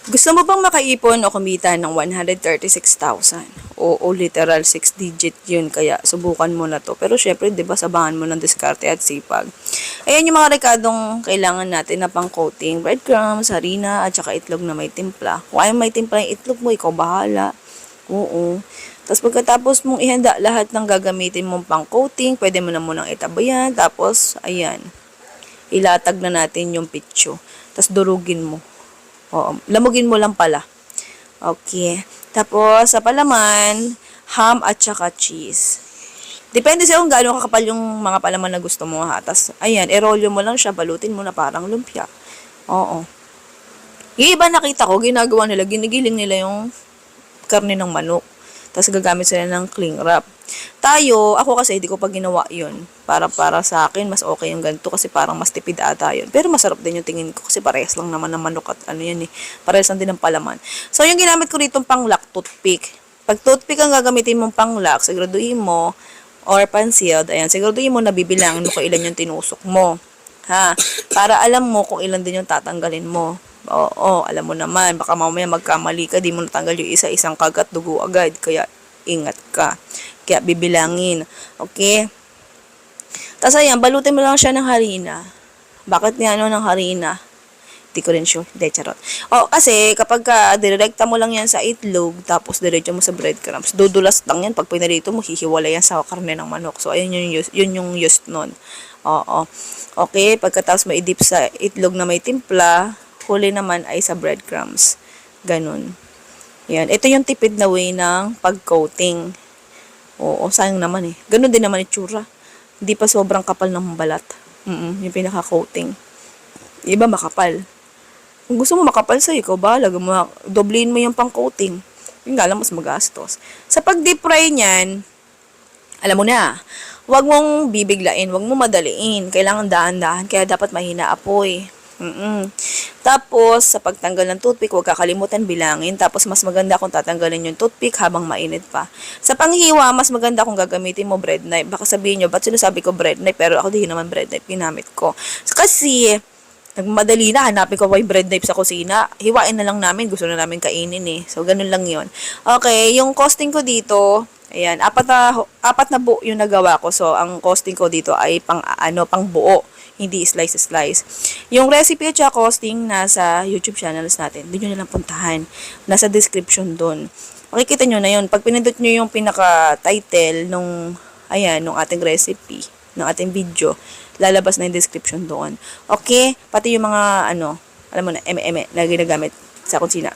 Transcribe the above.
Gusto mo bang makaipon o kumita ng 136,000? Oo, literal 6 digit yun. Kaya subukan mo na to. Pero syempre, di ba, sabahan mo ng diskarte at sipag. Ayan yung mga rekadong kailangan natin na pang coating. Breadcrumbs, harina, at saka itlog na may timpla. Kung ayaw may timpla yung itlog mo, ikaw bahala. Oo. Tapos pagkatapos mong ihanda lahat ng gagamitin mong pang coating, pwede mo na munang itabayan. Tapos, ayan, ilatag na natin yung pitso. Tapos durugin mo. Oo, lamugin mo lang pala. Okay. Tapos, sa palaman, ham at saka cheese. Depende sa kung gaano kakapal yung mga palaman na gusto mo ha. Tapos, ayan, erolyo mo lang siya, balutin mo na parang lumpia. Oo. Yung iba nakita ko, ginagawa nila, ginigiling nila yung karne ng manok. Tapos gagamit sila ng cling wrap. Ako kasi hindi ko pa ginawa yun. Para sa akin, mas okay yung ganito kasi parang mas tipid ata yun. Pero masarap din yung tingin ko kasi parehas lang naman ng manok at ano yan eh. Parehas lang din ng palaman. So, yung ginamit ko rito pang-lock toothpick. Pag toothpick ang gagamitin mong pang-lock, siguraduhin mo, or pan-sealed, ayan, siguraduhin mo na bibilangin mo kung ilan yung tinusok mo. Ha? Para alam mo kung ilan din yung tatanggalin mo. Oo, alam mo naman, baka mamaya magkamali ka, di mo natanggal yung isa, isang kagat, dugo agad. Kaya, ingat ka. Kaya, bibilangin. Okay? Tapos, ayan, balutin mo lang siya ng harina. Bakit niya ng harina? Di ko rin sure. Hindi, charot. O, kasi, kapag direkta mo lang yan sa itlog, tapos diretso mo sa breadcrumbs, dudulas lang yan. Pag pinarito mo, hihiwala yan sa karne ng manok. So, ayun yun yung use nun. Oo. Okay, pagkatapos mo i-dip sa itlog na may timpla, huli naman ay sa breadcrumbs. Ganun. Yan. Ito yung tipid na way ng pag-coating. Oo, sayang naman eh. Ganun din naman itsura. Hindi pa sobrang kapal ng balat. Yung pinaka-coating. Iba makapal. Kung gusto mo makapal sa'yo, ikaw bahala. Doblein mo yung pang-coating. Yung nga lang, mas magastos. Sa pag-deep fry niyan, alam mo na, huwag mong bibiglain, huwag mong madaliin. Kailangan dahan-dahan, kaya dapat mahina apoy. Tapos, sa pagtanggal ng toothpick, huwag kakalimutan bilangin. Tapos, mas maganda kung tatanggalin yung toothpick habang mainit pa. Sa panghiwa, mas maganda kung gagamitin mo bread knife. Baka sabihin nyo, ba't sinasabi ko bread knife? Pero ako di naman bread knife ginamit ko. Kasi, nagmadali na, hanapin ko pa yung bread knife sa kusina. Hiwain na lang namin, gusto na namin kainin eh. So, ganun lang yon. Okay, yung costing ko dito, ayan, apat na buo yung nagawa ko. So, ang costing ko dito ay pang buo, hindi slice. Yung recipe at saka costing nasa YouTube channels natin. Doon nyo nalang puntahan. Nasa description doon. Makikita nyo na yun. Pag pinindot nyo yung pinaka-title nung ating recipe, ng ating video, lalabas na yung description doon. Okay? Pati yung mga, alam mo na, na ginagamit sa kusina.